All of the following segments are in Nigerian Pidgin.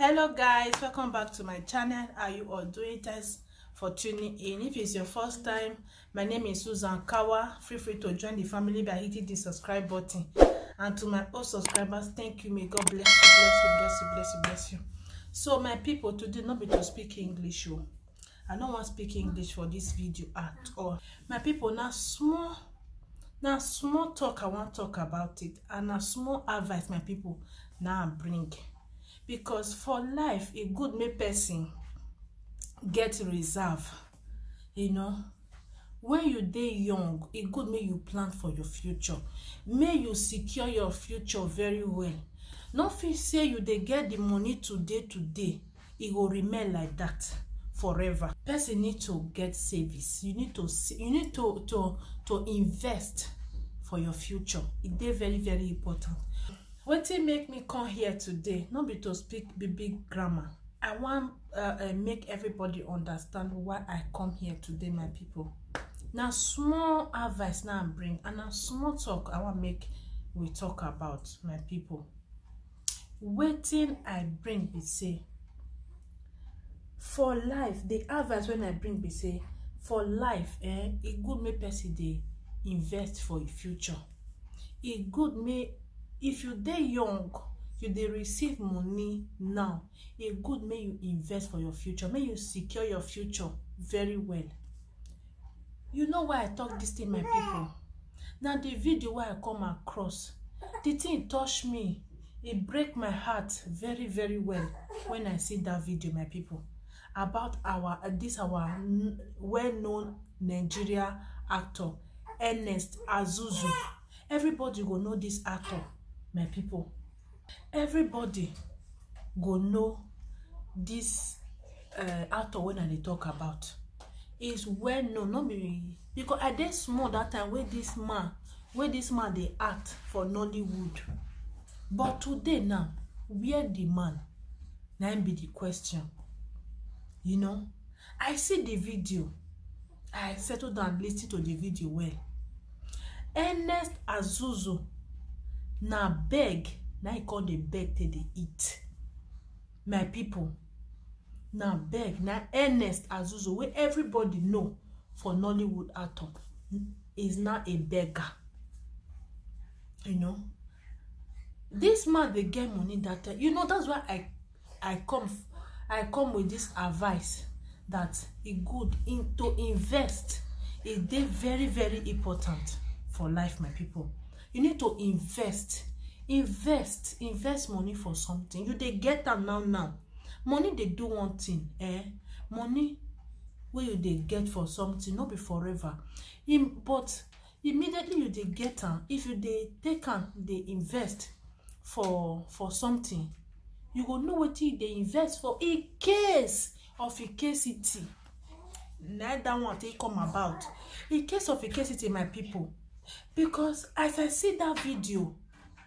Hello guys, welcome back to my channel. How you all doing? Thanks for tuning in. If it's your first time, my name is Susan Kawa. Feel free to join the family by hitting the subscribe button. And to my old subscribers, thank you. May God bless you, bless you, bless you, bless you, bless you. So my people, today not be to speak English. I don't want to speak English for this video at all. My people, now small talk I want to talk about it, and a small advice my people now I bring. Because for life, a good may person get reserve. You know, when you dey young, a good may you plan for your future. May you secure your future very well. Not feel say you dey get the money today, it will remain like that forever. Person need to get savings. You need to invest for your future. It dey very, very important. Wetin make me come here today, not be to speak big grammar. I want make everybody understand why I come here today, my people. Now small advice now I bring, and a small talk I want make we talk about, my people. Wetin I bring be say, for life, the advice when I bring be say, for life, it good make person dey invest for your future. It good make, if you dey young, you dey receive money now, it good may you invest for your future. May you secure your future very well. You know why I talk this thing, my people? Now the video where I come across, the thing touch me. It break my heart very, very well when I see that video, my people, about our well-known Nigeria actor Ernest Azuzu. Everybody go know this actor, my people. Everybody go know this actor when I talk about. Is well known, not be because I did small that time where this man they act for Nollywood. But today now, where the man? Now be the question. You know, I see the video. I settled down and listened to the video well. Ernest Azuzu na beg, now he call the beg till they eat. My people, now beg, now Ernest Azuzu, where everybody know for Nollywood actor, is not a beggar. You know, this man they get money that time. You know, that's why I come with this advice that it good to invest. It is very, very important for life, my people. You need to invest money for something. You they get them now. Money they do one thing, money where you they get for something, not be forever. But immediately you they get them. If you they take and they invest for something, you go know what they invest for in case of a scarcity. Now that one they come about. In case of a scarcity, my people. Because as I see that video,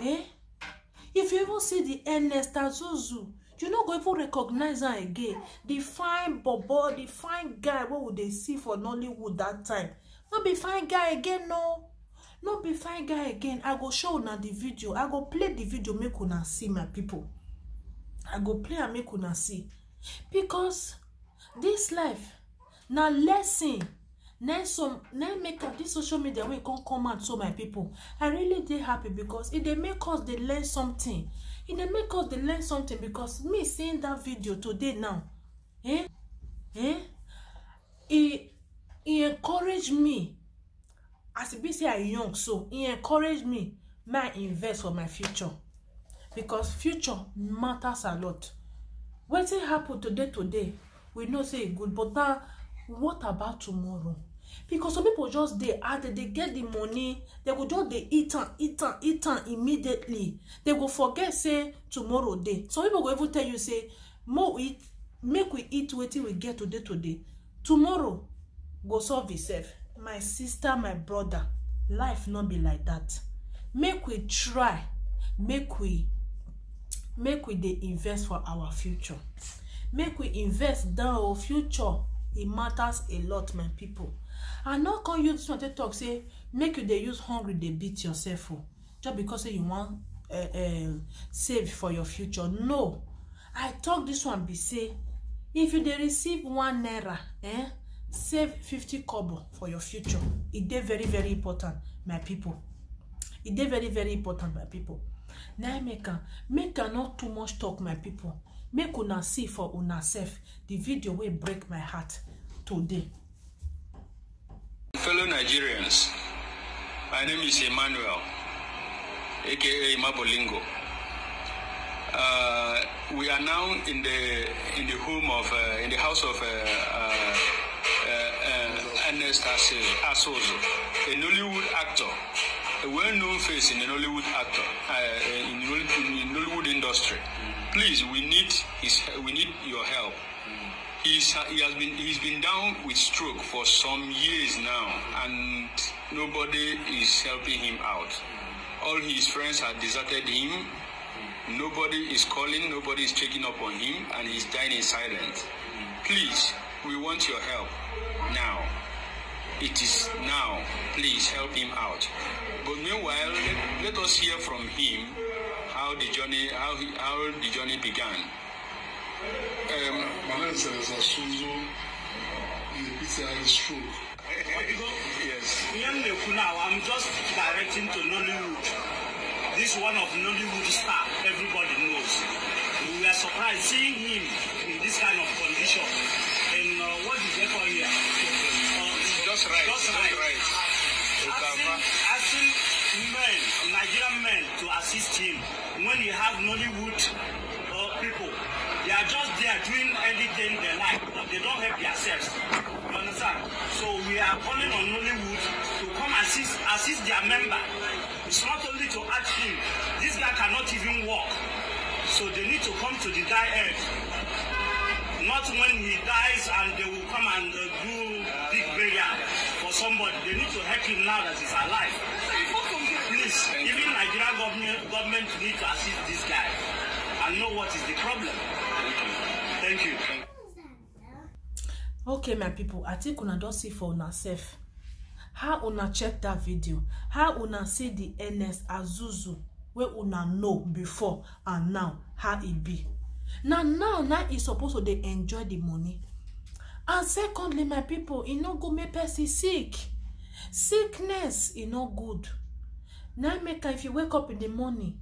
if you even see the Ernest Azuzu, you not going to recognize her again. The fine bobo, the fine guy, what would they see for Nollywood that time? Not be fine guy again, no. Not be fine guy again. I go show now the video. I go play the video, make una see, my people. I go play and make una see. Because this life, now lesson. Now make up this social media when you come out, so my people, I really dey happy because it they make us they learn something. It they make us they learn something because me seeing that video today now, it encouraged me. As it be say I young, so it encouraged me. May invest for my future because future matters a lot. What thing happen today, we know say it good, but now what about tomorrow? Because some people just they get the money, they go just they eat and immediately. They go forget say tomorrow day. Some people go even tell you say more eat, make we eat what we get today. Tomorrow go solve itself. My sister, my brother, life not be like that. Make we try, make we they invest for our future. Make we invest down our future. It matters a lot, my people. And not can you want to talk say make you they use hungry they beat yourself just because you want save for your future. No, I talk this one be say, if you dey receive 1 naira, save 50 kobo for your future. It dey very, very important, my people. It dey very, very important, my people. Now make not too much talk, my people. Make una see for una self the video will break my heart today. Fellow Nigerians, my name is Emmanuel, aka Mabolingo. We are now in the home of in the house of Ernest Asozo, a Nollywood actor, a well-known face in the Nollywood in Nollywood industry. Please, we need your help. He's been down with stroke for some years now, and nobody is helping him out. All his friends have deserted him. Nobody is calling, nobody is checking up on him, and he's dying in silence. Please, we want your help now. It is now. Please help him out. But meanwhile, let us hear from him how the journey began. My name is Asozo. He had a stroke. Yes. Now, I'm just directing to Nollywood. This one of Nollywood star, everybody knows. We were surprised seeing him in this kind of condition. And what did they call here? Just right. Asking men, Nigerian men, to assist him when you have Nollywood people. They are just there doing anything they like, but they don't help themselves. You understand? So we are calling on Nollywood to come assist their member. It's not only to ask him. This guy cannot even walk. So they need to come to the die end. Not when he dies and they will come and do big burial for somebody. They need to help him now that he's alive. Please, even Nigerian government need to assist this guy and know what is the problem. Thank you. Okay, my people, I think una don see for una self. How una check that video? How una see the Ernest Asozo where una know before and now how it be? Now is supposed to they enjoy the money. And secondly, my people, it no go make person sick. Sickness is not good. Now make if you wake up in the morning,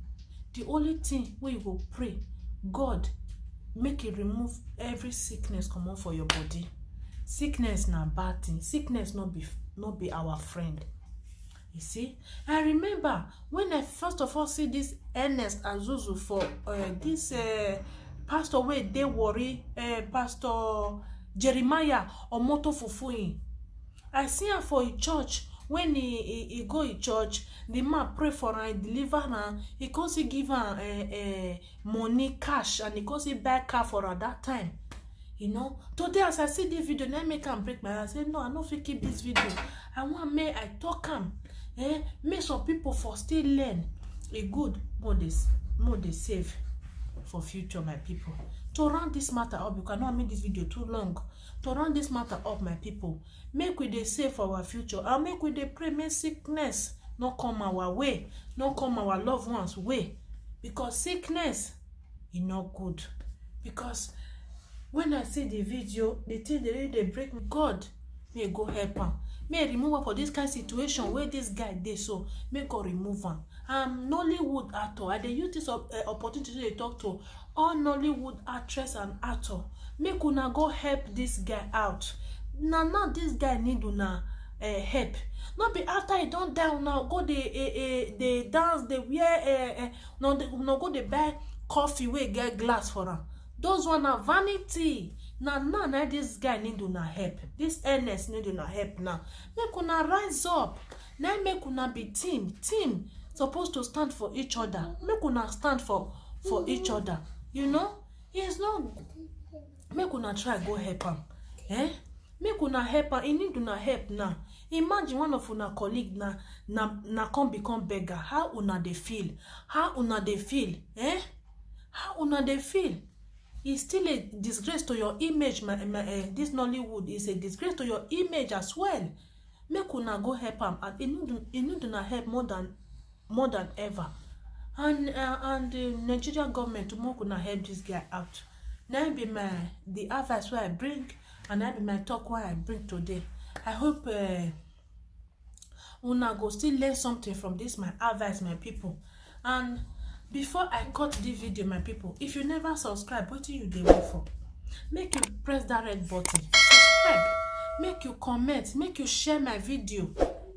the only thing where you go pray, God, make it remove every sickness come on for your body. Sickness na bad thing. Sickness not be our friend. You see, I remember when I first of all see this Ernest Asozo for this pastor where they worry, Pastor Jeremiah Omoto Fufuyin. I see him for a church. When he go to church, the man pray for her, deliver her. He cause he give her money, cash, and he cause he buy car for her that time. You know, today as I see this video, now make him break my heart. I say no, I no fit keep this video. I want me, I talk him. Make some people for still learn. A good more they save for future, my people. To round this matter up, you cannot make this video too long. To round this matter up, my people, make we dey save for our future, and make we dey pray, make sickness not come our way, not come our loved ones' way, because sickness is not good. Because when I see the video, the thing they break me. God may go help him. May remove her for this kind of situation where this guy did, so may God remove him. Nollywood actor, I dey use this opportunity to talk to all Nollywood actress and actor. Make una go help this guy out. Now this guy need una help. Not be after he don't die now go they dance, they wear no go they buy coffee where get glass for her. Those one are vanity. Now this guy need una help. This Ernest need una help now. Make una rise up. Now make una be team supposed to stand for each other. Make una stand for each other. You know, it's not. Make una try go help him. Make una help him. He need una help now. Imagine one of una colleague na come become beggar. How una they feel? How una they feel? How una they feel? It's still a disgrace to your image. This Nollywood is a disgrace to your image as well. Make una go help him, and he need una help more than ever. and the Nigerian government tomorrow gonna help this guy out. Now be the advice where I bring, and that be my talk where I bring today. I hope una go still learn something from this my advice, my people. And before I cut this video, my people, if you never subscribe, what do you dey wait for? Make you press that red button, subscribe, make you comment, make you share my video.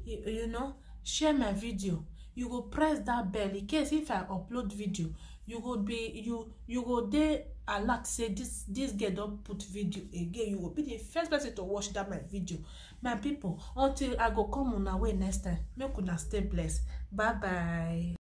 You know, share my video. You go press that bell in case if I upload video, you go be you go dey alert say this girl don't put video again. You will be the first person to watch that my video, my people. Until I go come on our way next time, make una stay blessed. Bye bye.